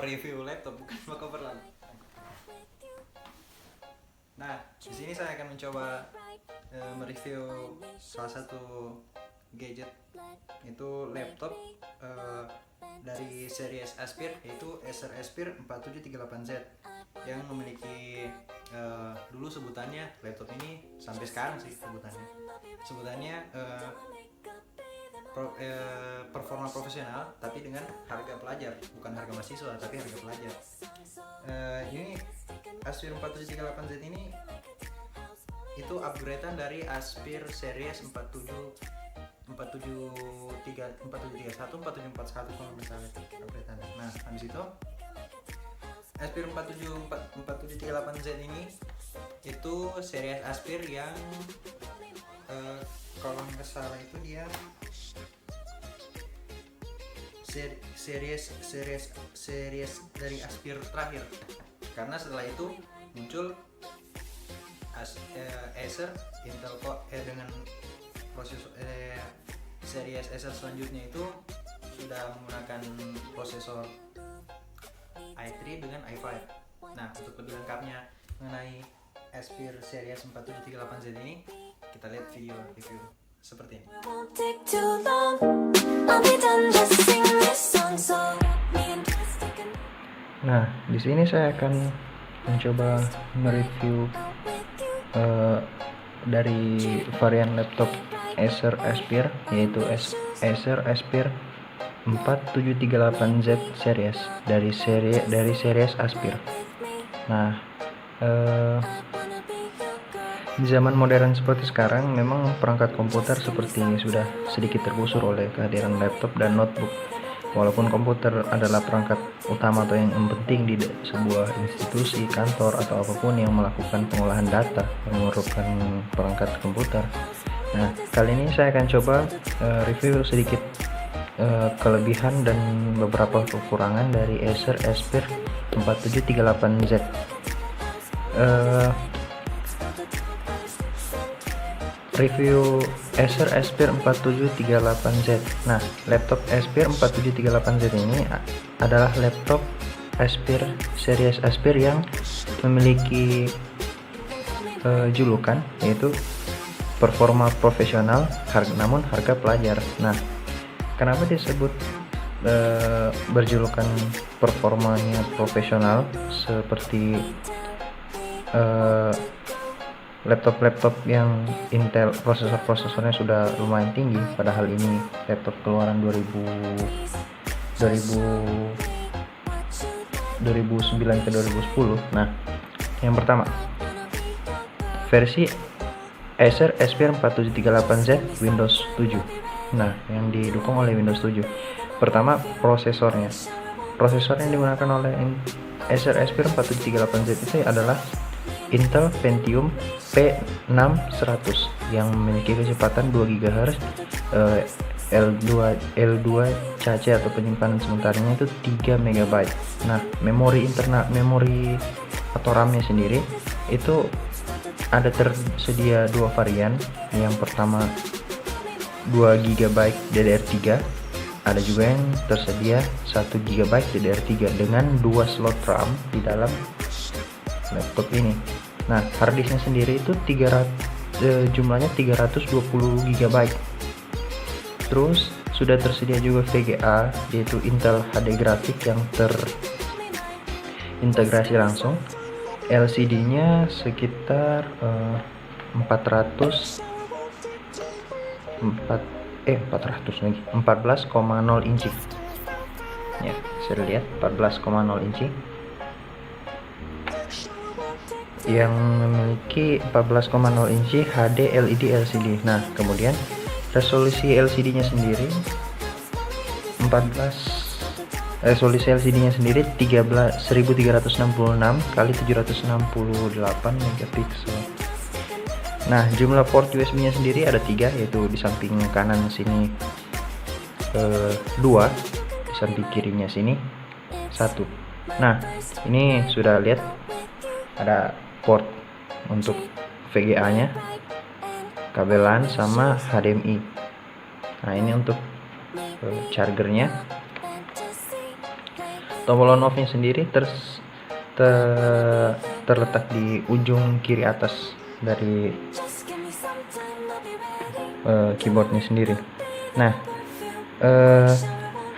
mereview laptop, bukan mau cover lagi. Nah, di sini saya akan mencoba mereview salah satu gadget, itu laptop dari series Aspir, yaitu Acer Aspir 4738Z yang memiliki dulu sebutannya laptop ini sampai sekarang sih sebutannya performa profesional, tapi dengan harga pelajar, bukan harga mahasiswa tapi harga pelajar. Ini Aspir 4738Z ini itu upgradean dari Aspir series 4731, 4741 kalau misalnya upgradean. Nah, habis itu Aspir 4738Z ini itu series Aspir yang kalau nggak salah itu dia series dari Aspir terakhir, karena setelah itu muncul Acer Intel Core dengan prosesor series Acer selanjutnya itu sudah menggunakan prosesor i3 dengan i5. Nah, untuk lebih lengkapnya mengenai Aspir series 4738Z ini, kita lihat video review seperti ini. Nah, di sini saya akan mencoba mereview dari varian laptop Acer Aspir, yaitu Acer Aspir 4738Z series dari series Aspir. Nah, di zaman modern seperti sekarang, memang perangkat komputer seperti ini sudah sedikit tergusur oleh kehadiran laptop dan notebook. Walaupun komputer adalah perangkat utama atau yang penting di sebuah institusi, kantor, atau apapun yang melakukan pengolahan data yang memerlukan perangkat komputer. Nah, kali ini saya akan coba review sedikit kelebihan dan beberapa kekurangan dari Acer Aspir 4738Z. Review Acer Aspir 4738Z. Nah, laptop Aspir 4738Z ini adalah laptop Aspir series Aspir yang memiliki julukan yaitu performa profesional namun harga pelajar. Nah, kenapa disebut berjulukan performanya profesional seperti laptop-laptop yang Intel prosesornya sudah lumayan tinggi, padahal ini laptop keluaran 2009 ke 2010. Nah, yang pertama, versi Acer Aspir 4738Z Windows 7. Nah, yang didukung oleh Windows 7. Pertama, prosesornya yang digunakan oleh Acer Aspir 4738Z itu adalah Intel Pentium P6100 yang memiliki kecepatan 2 GHz, L2 cache atau penyimpanan sementaranya itu 3 MB. Nah, memori atau RAM-nya sendiri itu ada tersedia dua varian. Yang pertama 2 GB DDR3, ada juga yang tersedia 1 GB DDR3 dengan 2 slot RAM di dalam laptop ini. Nah, harddisknya sendiri itu jumlahnya 320 GB. Terus sudah tersedia juga VGA, yaitu Intel HD Graphics yang terintegrasi langsung. LCD-nya sekitar 14,0 inci. Ya, bisa lihat 14,0 inci. Yang memiliki 14,0 inci HD LED LCD. Nah, kemudian resolusi LCD-nya sendiri 1366 kali 768 megapiksel. Nah, jumlah port USB-nya sendiri ada 3, yaitu di samping kanan sini 2, di samping kirinya sini 1. Nah, ini sudah lihat ada port untuk VGA-nya, kabel LAN sama HDMI. Nah, ini untuk chargernya. Tombol on off-nya sendiri terletak di ujung kiri atas dari keyboardnya sendiri. Nah,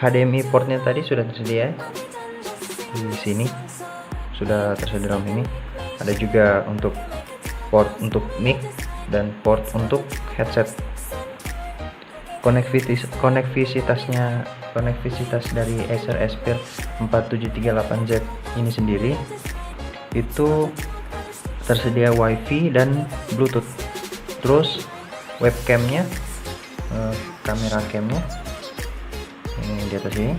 HDMI portnya tadi sudah tersedia di sini, sudah tersedia dalam ini. Ada juga untuk port untuk mic dan port untuk headset. Konektivitas dari Acer Aspire 4738Z ini sendiri itu tersedia WiFi dan Bluetooth. Terus webcamnya, kamera camnya ini di atas ini,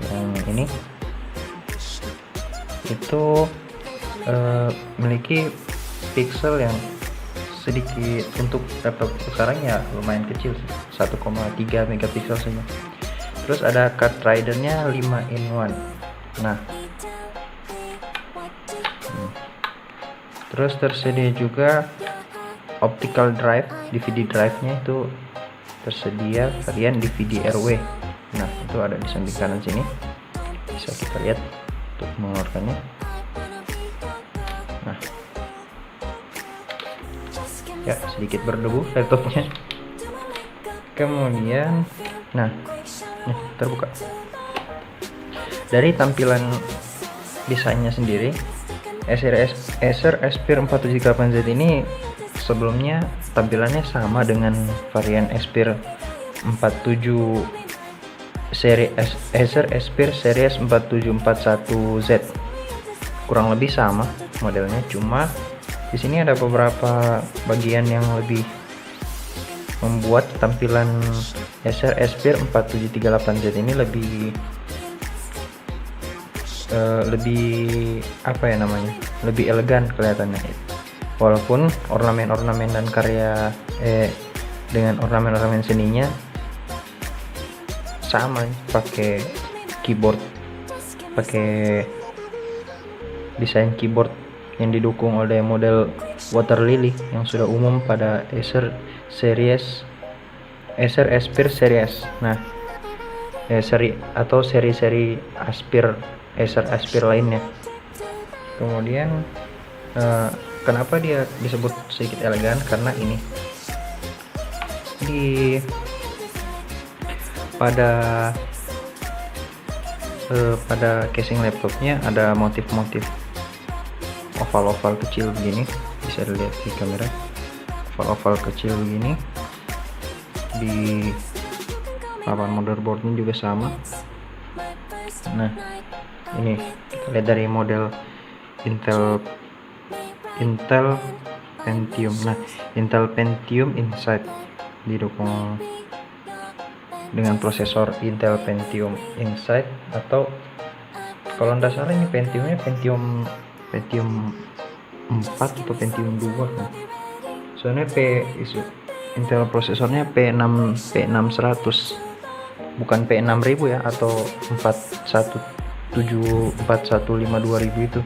yang ini itu memiliki pixel yang sedikit, untuk laptop sekarang ya lumayan kecil, 1,3 megapiksel saja. Terus ada card readernya 5-in-1. Nah, terus tersedia juga optical drive, DVD drive-nya itu tersedia varian DVD RW. Nah, itu ada di samping kanan sini, bisa kita lihat untuk mengeluarkannya. Nah, ya sedikit berdebu laptopnya. Kemudian, nah terbuka. Dari tampilan desainnya sendiri, Acer Aspire 4738Z ini sebelumnya tampilannya sama dengan varian Aspire 47 seri Acer Aspire series 4741Z, kurang lebih sama modelnya, cuma di sini ada beberapa bagian yang lebih membuat tampilan Acer Aspire 4738Z ini lebih apa ya namanya, lebih elegan kelihatannya. Walaupun ornamen-ornamen dan karya dengan ornamen-ornamen seninya sama, pakai keyboard, pakai desain keyboard yang didukung oleh model water lily yang sudah umum pada Acer Aspire series. Nah, seri Acer Aspire lainnya. Kemudian kenapa dia disebut sedikit elegan, karena ini pada casing laptopnya ada motif-motif oval-oval kecil begini, bisa dilihat di kamera, oval-oval kecil begini. Di papan motherboardnya juga sama. Nah, ini kita lihat dari model Intel Pentium. Nah, Intel Pentium Inside didukung dengan prosesor Intel Pentium Inside, atau kalau tidak salah ini Pentium 4 atau Pentium 2 kan. Soalnya Intel prosesornya P6100, bukan P6000 ya, atau 4174152.000 itu.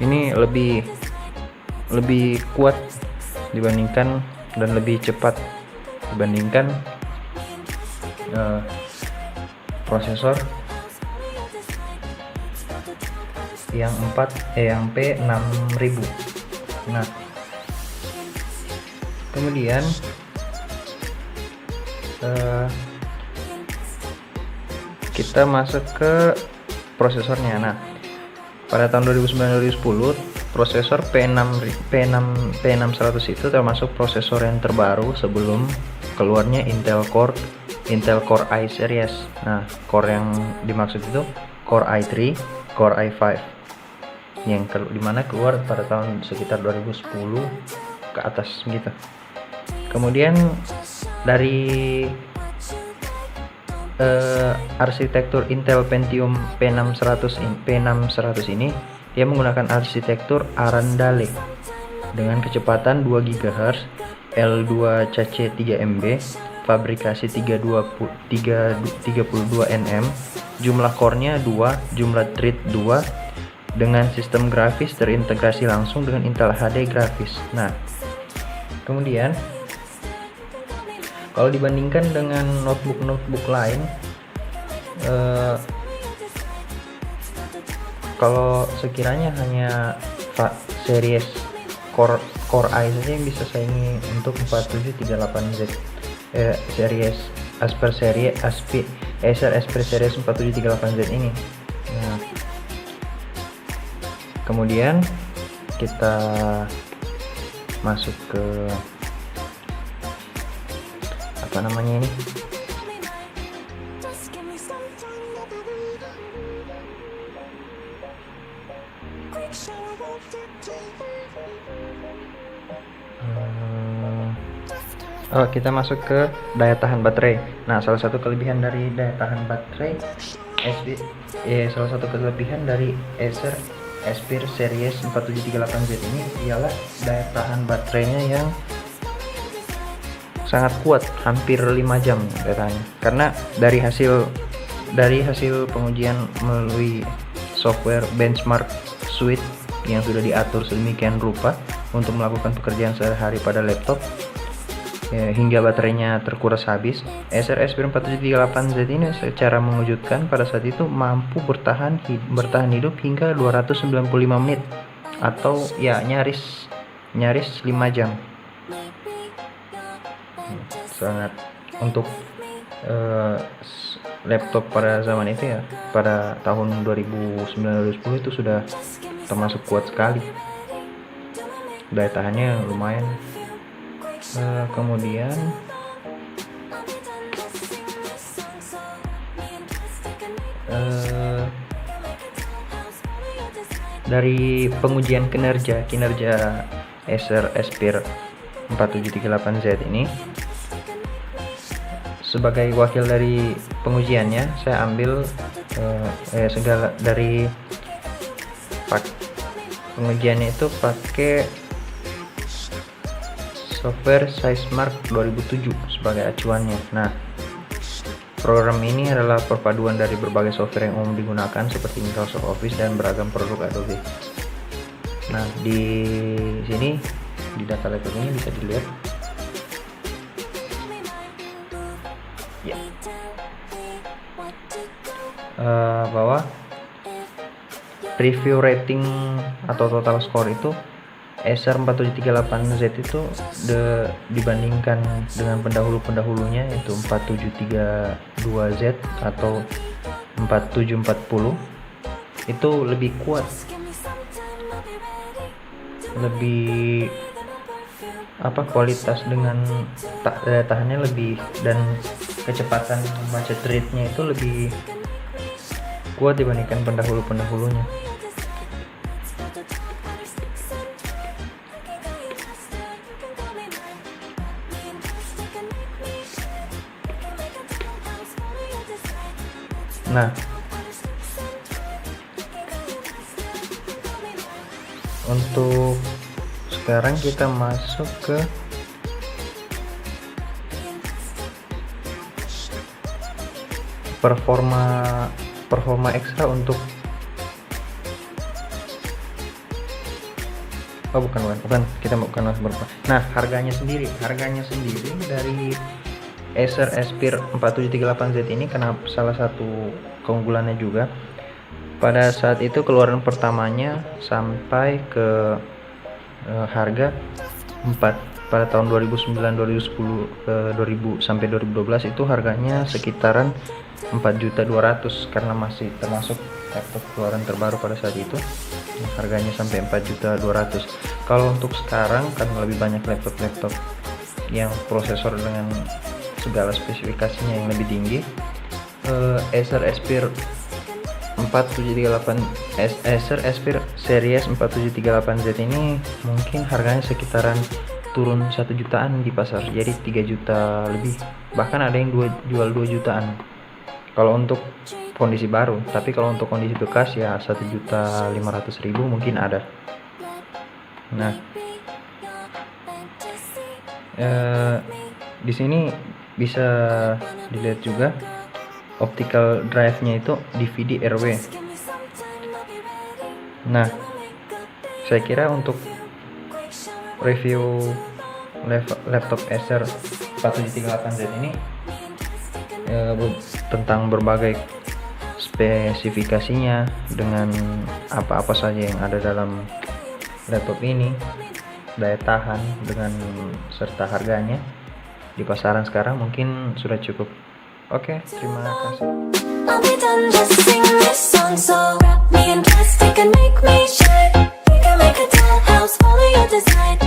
Ini lebih kuat dibandingkan dan lebih cepat dibandingkan prosesor yang P6000. Nah, kemudian kita masuk ke prosesornya. Nah, pada tahun 2009-2010 prosesor P6100 itu termasuk prosesor yang terbaru sebelum keluarnya Intel Core i series. Nah, core yang dimaksud itu Core i3, Core i5, yang dimana keluar pada tahun sekitar 2010 ke atas gitu. Kemudian dari arsitektur Intel Pentium P6100 ini, dia menggunakan arsitektur Arandale dengan kecepatan 2 GHz, L2CC3MB, fabrikasi 32 nm, jumlah core-nya 2, jumlah thread 2, dengan sistem grafis terintegrasi langsung dengan Intel HD grafis. Nah, kemudian kalau dibandingkan dengan notebook lain, Kalau sekiranya hanya series Core i saja yang bisa saingi untuk 4738Z, series Acer Aspire series 4738Z ini. Nah, kemudian kita masuk ke apa namanya ini, kita masuk ke daya tahan baterai. Nah, salah satu kelebihan dari daya tahan baterai salah satu kelebihan dari Acer Aspire series 4738Z ini ialah daya tahan baterainya yang sangat kuat, hampir 5 jam daya tahannya. Karena dari hasil pengujian melalui software benchmark suite yang sudah diatur sedemikian rupa untuk melakukan pekerjaan sehari-hari pada laptop, hingga baterainya terkuras habis, Acer Aspire 4738Z ini secara mengejutkan pada saat itu mampu bertahan hidup hingga 295 menit atau ya nyaris 5 jam. Sangat untuk laptop pada zaman itu ya, pada tahun 2009-2010 itu sudah termasuk kuat sekali, daya tahannya lumayan. Kemudian dari pengujian kinerja Acer Aspire 4738Z ini, sebagai wakil dari pengujiannya saya ambil segala dari pengujiannya itu pakai software Sizemark 2007 sebagai acuannya. Nah, program ini adalah perpaduan dari berbagai software yang umum digunakan seperti Microsoft Office dan beragam produk Adobe. Nah, di sini di data laptop ini bisa dilihat ya, bahwa review rating atau total score itu Acer 4738Z itu dibandingkan dengan pendahulunya yaitu 4732Z atau 4740 itu lebih kuat, lebih kualitas dengan daya tahannya lebih, dan kecepatan membaca rate-nya itu lebih kuat dibandingkan pendahulunya. Nah, untuk sekarang kita masuk ke performa ekstra untuk bukan berapa. Nah, harganya sendiri dari Acer Aspire 4738Z ini, karena salah satu keunggulannya juga pada saat itu keluaran pertamanya sampai ke harga pada tahun 2009, 2010, 2000 sampai 2012 itu harganya sekitaran 4.200.000 karena masih termasuk laptop keluaran terbaru pada saat itu. Harganya sampai 4.200.000. Kalau untuk sekarang kan lebih banyak laptop yang prosesor dengan segala spesifikasinya yang lebih tinggi. Acer Aspire 4738 Acer Aspire series 4738Z ini mungkin harganya sekitaran turun 1 jutaan di pasar, jadi 3 juta lebih, bahkan ada yang jual 2 jutaan kalau untuk kondisi baru. Tapi kalau untuk kondisi bekas ya 1.500.000 mungkin ada. Nah, di sini bisa dilihat juga optical drive-nya itu DVD RW. Nah, saya kira untuk review laptop Acer 4738Z ini tentang berbagai spesifikasinya dengan apa-apa saja yang ada dalam laptop ini, daya tahan dengan serta harganya di pasaran sekarang mungkin sudah cukup. Oke, terima kasih. I'll be done just sing this song, so wrap me in plastic and make me shine. We can make a dollhouse, follow your design.